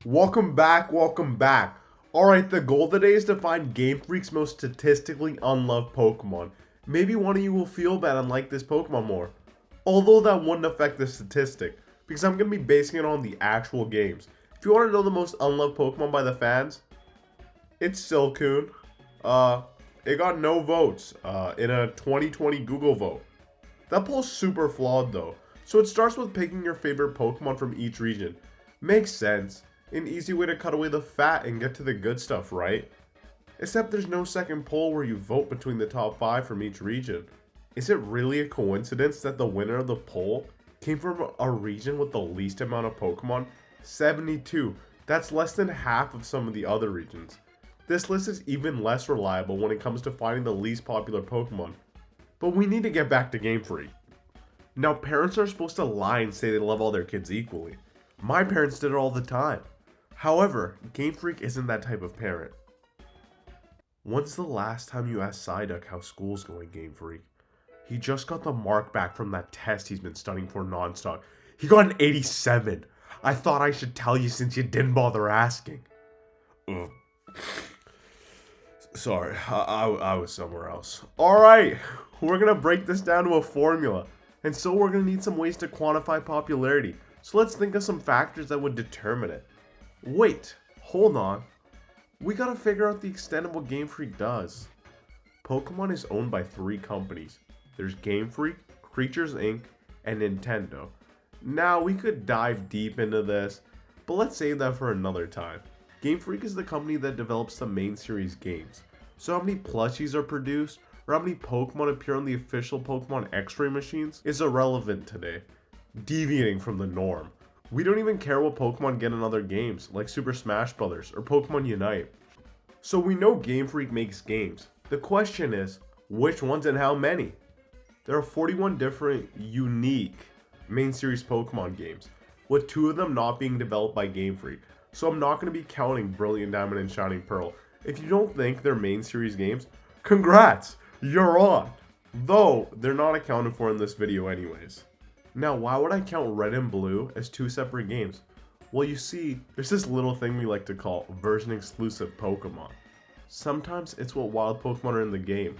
Welcome back, welcome back. Alright, the goal today is to find Game Freak's most statistically unloved Pokemon. Maybe one of you will feel bad and like this Pokemon more. Although that wouldn't affect the statistic, because I'm going to be basing it on the actual games. If you want to know the most unloved Pokemon by the fans, it's Silcoon. It got no votes in a 2020 Google vote. That poll's super flawed though. So it starts with picking your favorite Pokemon from each region. Makes sense. An easy way to cut away the fat and get to the good stuff, right? Except there's no second poll where you vote between the top 5 from each region. Is it really a coincidence that the winner of the poll came from a region with the least amount of Pokemon? 72. That's less than half of some of the other regions. This list is even less reliable when it comes to finding the least popular Pokemon. But we need to get back to Game Freak. Now, parents are supposed to lie and say they love all their kids equally. My parents did it all the time. However, Game Freak isn't that type of parent. When's the last time you asked Psyduck how school's going, Game Freak? He just got the mark back from that test he's been studying for nonstop. He got an 87. I thought I should tell you since you didn't bother asking. Ugh. Sorry, I was somewhere else. Alright, we're gonna break this down to a formula. And so we're gonna need some ways to quantify popularity. So let's think of some factors that would determine it. Wait, hold on. We gotta figure out the extent of what Game Freak does. Pokemon is owned by 3 companies. There's Game Freak, Creatures Inc., and Nintendo. Now, we could dive deep into this, but let's save that for another time. Game Freak is the company that develops the main series games. So how many plushies are produced, or how many Pokemon appear on the official Pokemon X-ray machines is irrelevant today, deviating from the norm. We don't even care what Pokemon get in other games, like Super Smash Bros. Or Pokemon Unite. So we know Game Freak makes games. The question is, which ones and how many? There are 41 different, unique main series Pokemon games, with 2 of them not being developed by Game Freak. So I'm not going to be counting Brilliant Diamond and Shining Pearl. If you don't think they're main series games, congrats! You're on! Though, they're not accounted for in this video anyways. Now, why would I count Red and Blue as 2 separate games? Well, you see, there's this little thing we like to call version-exclusive Pokemon. Sometimes it's what wild Pokemon are in the game,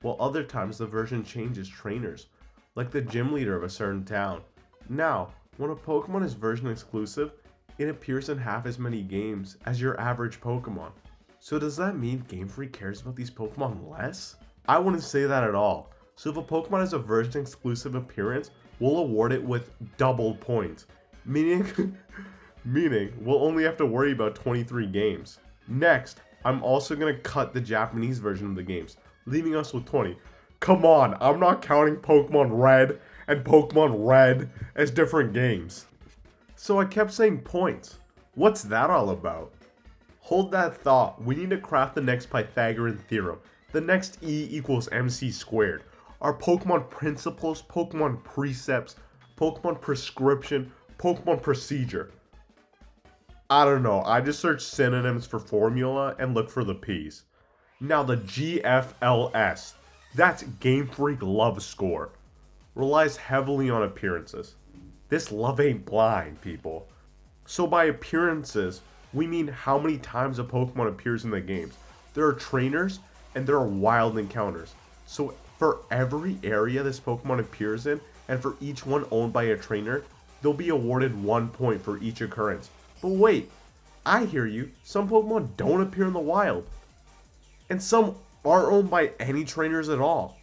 while other times the version changes trainers, like the gym leader of a certain town. Now, when a Pokemon is version-exclusive, it appears in half as many games as your average Pokemon. So does that mean Game Freak cares about these Pokemon less? I wouldn't say that at all. So if a Pokemon has a version-exclusive appearance, we'll award it with doubled points, meaning we'll only have to worry about 23 games. Next, I'm also going to cut the Japanese version of the games, leaving us with 20. Come on, I'm not counting Pokemon Red and Pokemon Red as different games. So I kept saying points. What's that all about? Hold that thought, we need to craft the next Pythagorean theorem. The next E equals MC squared. Our Pokemon principles, Pokemon precepts, Pokemon prescription, Pokemon procedure. I don't know, I just searched synonyms for formula and look for the P's. Now the GFLS, that's Game Freak Love Score, relies heavily on appearances. This love ain't blind, people. So by appearances, we mean how many times a Pokemon appears in the games. There are trainers and there are wild encounters. So for every area this Pokemon appears in, and for each one owned by a trainer, they'll be awarded 1 point for each occurrence. But wait, I hear you, some Pokemon don't appear in the wild. And some aren't owned by any trainers at all.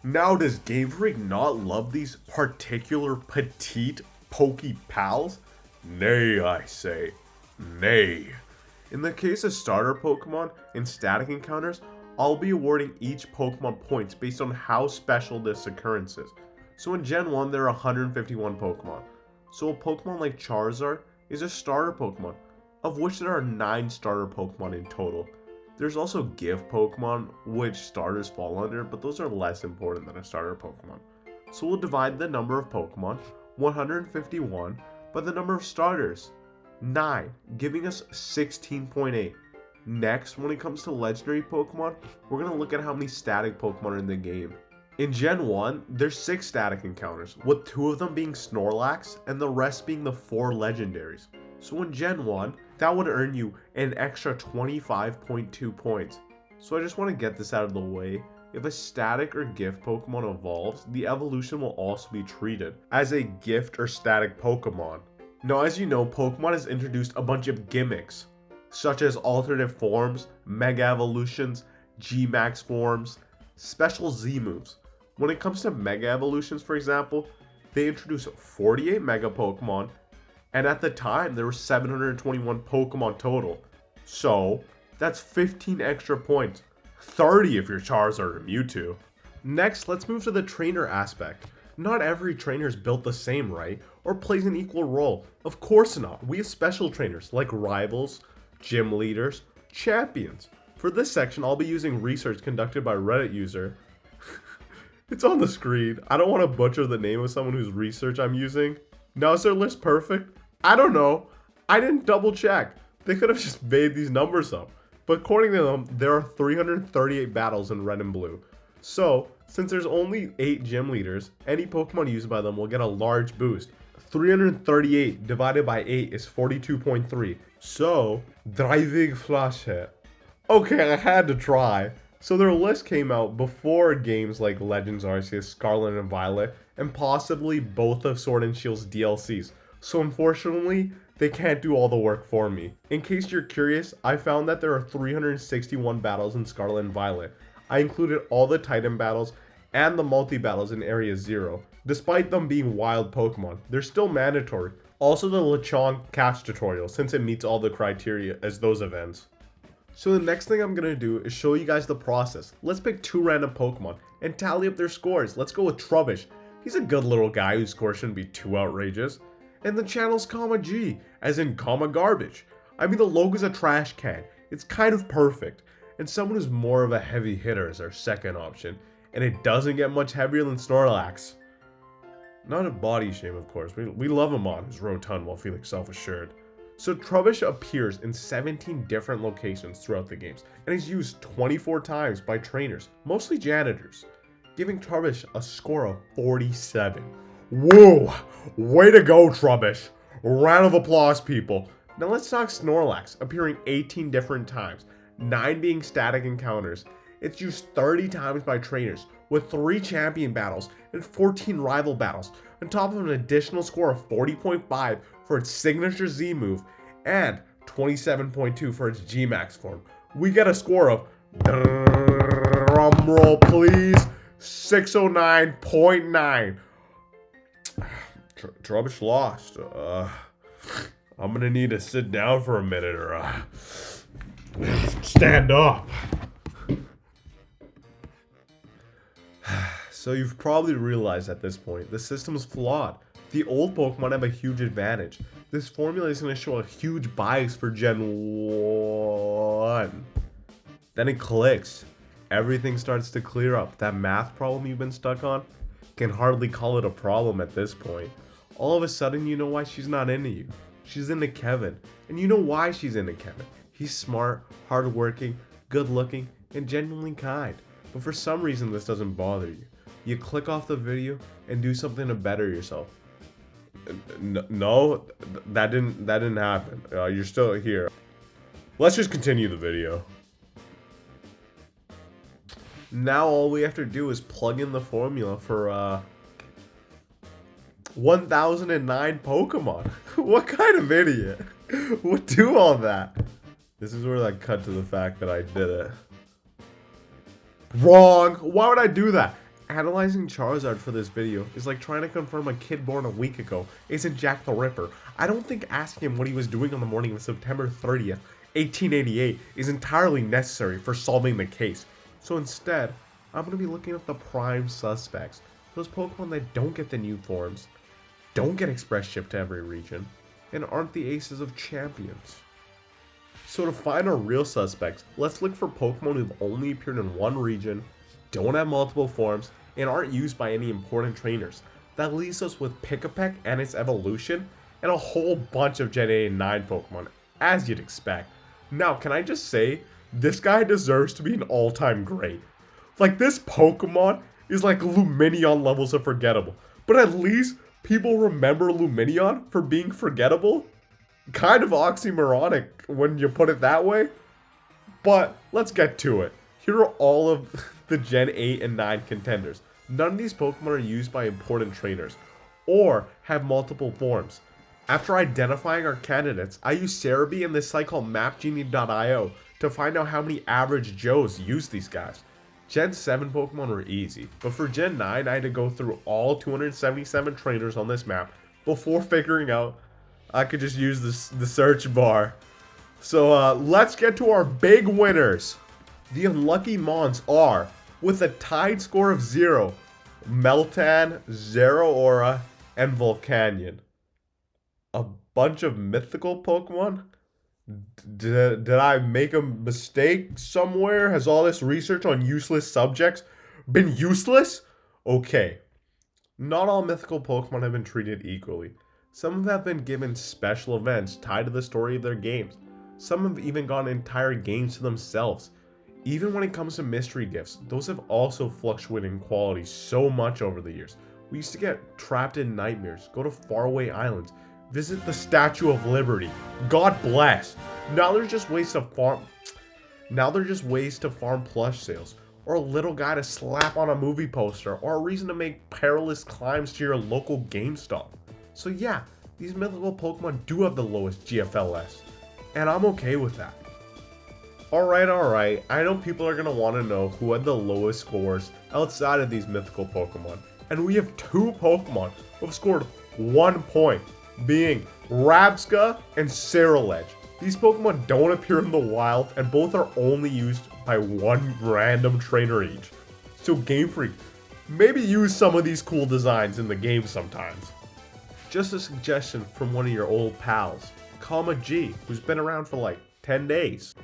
Now does Game Freak not love these particular petite Pokepals? Nay, I say, nay. In the case of starter Pokemon and static encounters, I'll be awarding each Pokemon points based on how special this occurrence is. So in Gen 1 there are 151 Pokemon. So a Pokemon like Charizard is a starter Pokemon, of which there are 9 starter Pokemon in total. There's also gift Pokemon, which starters fall under, but those are less important than a starter Pokemon. So we'll divide the number of Pokemon, 151, by the number of starters, 9, giving us 16.8. Next, when it comes to legendary Pokemon, we're going to look at how many static Pokemon are in the game. In Gen 1, there's 6 static encounters, with 2 of them being Snorlax and the rest being the 4 legendaries. So in Gen 1, that would earn you an extra 25.2 points. So I just want to get this out of the way. If a static or gift Pokemon evolves, the evolution will also be treated as a gift or static Pokemon. Now, as you know, Pokemon has introduced a bunch of gimmicks, such as alternate forms, Mega Evolutions, G-Max forms, special Z moves. When it comes to Mega Evolutions, for example, they introduced 48 Mega Pokemon, and at the time, there were 721 Pokemon total. So, that's 15 extra points. 30 if you're Charizard or Mewtwo. Next, let's move to the trainer aspect. Not every trainer is built the same, right? Or plays an equal role. Of course not. We have special trainers like rivals, gym leaders, champions. For this section, I'll be using research conducted by Reddit user. It's on the screen. I don't want to butcher the name of someone whose research I'm using. Now, is their list perfect? I don't know. I didn't double check. They could have just made these numbers up. But according to them, there are 338 battles in Red and Blue. So, since there's only 8 gym leaders, any Pokemon used by them will get a large boost. 338 divided by 8 is 42.3. So, Driving Flash hit. Okay, I had to try. So their list came out before games like Legends Arceus, Scarlet and Violet, and possibly both of Sword and Shield's DLCs. So unfortunately, they can't do all the work for me. In case you're curious, I found that there are 361 battles in Scarlet and Violet. I included all the Titan battles and the multi-battles in Area 0. Despite them being wild Pokemon, they're still mandatory. Also the Lechonk catch tutorial, since it meets all the criteria as those events. So the next thing I'm going to do is show you guys the process. Let's pick 2 random Pokemon and tally up their scores. Let's go with Trubbish. He's a good little guy whose score shouldn't be too outrageous. And the channel's Comma G, as in comma garbage. I mean, the logo's a trash can. It's kind of perfect. And someone who's more of a heavy hitter is our second option. And it doesn't get much heavier than Snorlax. Not a body shame, of course. We love him on who's rotund while feeling self-assured. So Trubbish appears in 17 different locations throughout the games. And he's used 24 times by trainers, mostly janitors, giving Trubbish a score of 47. Whoa! Way to go, Trubbish! Round of applause, people. Now let's talk Snorlax, appearing 18 different times, 9 being static encounters. It's used 30 times by trainers, with 3 champion battles and 14 rival battles, on top of an additional score of 40.5 for its signature Z move, and 27.2 for its G-Max form. We get a score of, drumroll please, 609.9. Trubbish lost. I'm gonna need to sit down for a minute or stand up. So you've probably realized at this point, the system is flawed. The old Pokemon have a huge advantage. This formula is going to show a huge bias for Gen 1. Then it clicks. Everything starts to clear up. That math problem you've been stuck on, can hardly call it a problem at this point. All of a sudden, you know why she's not into you. She's into Kevin. And you know why she's into Kevin. He's smart, hardworking, good looking, and genuinely kind. But for some reason, this doesn't bother you. You click off the video and do something to better yourself. No, that didn't happen. You're still here. Let's just continue the video. Now all we have to do is plug in the formula for 1009 Pokemon. What kind of idiot would do all that? This is where I cut to the fact that I did it. Wrong! Why would I do that? Analyzing Charizard for this video is like trying to confirm a kid born a week ago isn't Jack the Ripper. I don't think asking him what he was doing on the morning of September 30th, 1888 is entirely necessary for solving the case. So instead, I'm going to be looking at the prime suspects. Those Pokemon that don't get the new forms, don't get express shipped to every region, and aren't the aces of champions. So to find our real suspects, let's look for Pokemon who've only appeared in one region, don't have multiple forms, and aren't used by any important trainers. That leaves us with Pick-a-Peck and its evolution, and a whole bunch of Gen 8 and 9 Pokemon, as you'd expect. Now, can I just say, this guy deserves to be an all-time great. Like, this Pokemon is like Lumineon levels of forgettable, but at least people remember Lumineon for being forgettable. Kind of oxymoronic when you put it that way. But let's get to it. Here are all of the Gen 8 and 9 contenders. None of these Pokemon are used by important trainers or have multiple forms. After identifying our candidates, I used Cerebi and this site called mapgenie.io to find out how many average Joes use these guys. Gen 7 Pokemon were easy, but for Gen 9 I had to go through all 277 trainers on this map before figuring out I could just use the search bar. So let's get to our big winners. The unlucky Mons are, with a tied score of 0, Meltan, Zeraora, and Volcanion. A bunch of mythical Pokemon? Did I make a mistake somewhere? Has all this research on useless subjects been useless? Okay. Not all mythical Pokemon have been treated equally. Some have been given special events tied to the story of their games. Some have even gotten entire games to themselves. Even when it comes to mystery gifts, those have also fluctuated in quality so much over the years. We used to get trapped in nightmares, go to faraway islands, visit the Statue of Liberty. God bless. Now there's just ways to farm plush sales, or a little guy to slap on a movie poster, or a reason to make perilous climbs to your local GameStop. So yeah, these mythical Pokemon do have the lowest GFLS, and I'm okay with that. Alright, I know people are going to want to know who had the lowest scores outside of these mythical Pokemon, and we have 2 Pokemon who have scored 1 point, being Rabsca and Cerulege. These Pokemon don't appear in the wild, and both are only used by 1 random trainer each. So Game Freak, maybe use some of these cool designs in the game sometimes. Just a suggestion from one of your old pals, Kama G, who's been around for like 10 days.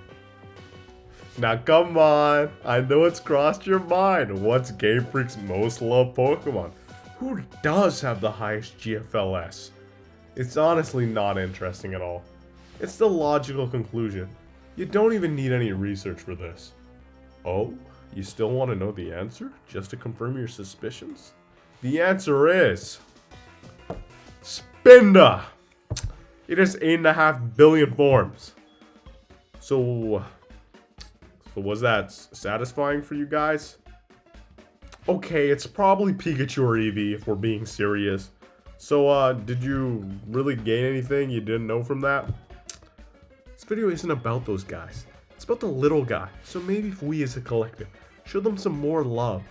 Now come on, I know it's crossed your mind. What's Game Freak's most loved Pokemon? Who does have the highest GFLS? It's honestly not interesting at all. It's the logical conclusion. You don't even need any research for this. Oh, you still want to know the answer? Just to confirm your suspicions? The answer is... Spinda! It has 8.5 billion forms. So was that satisfying for you guys? Okay, it's probably Pikachu or Eevee if we're being serious. So, did you really gain anything you didn't know from that? This video isn't about those guys. It's about the little guy. So maybe if we as a collective show them some more love,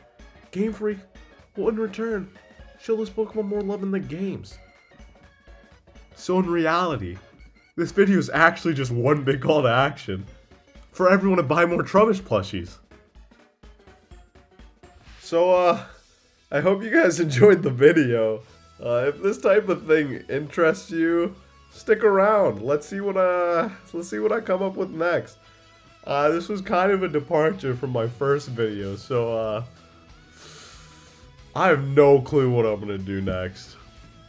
Game Freak will in return show this Pokemon more love in the games. So in reality, this video is actually just one big call to action for everyone to buy more Trubbish plushies. So, I hope you guys enjoyed the video. If this type of thing interests you, stick around. Let's see what I come up with next. This was kind of a departure from my first video, so I have no clue what I'm gonna do next.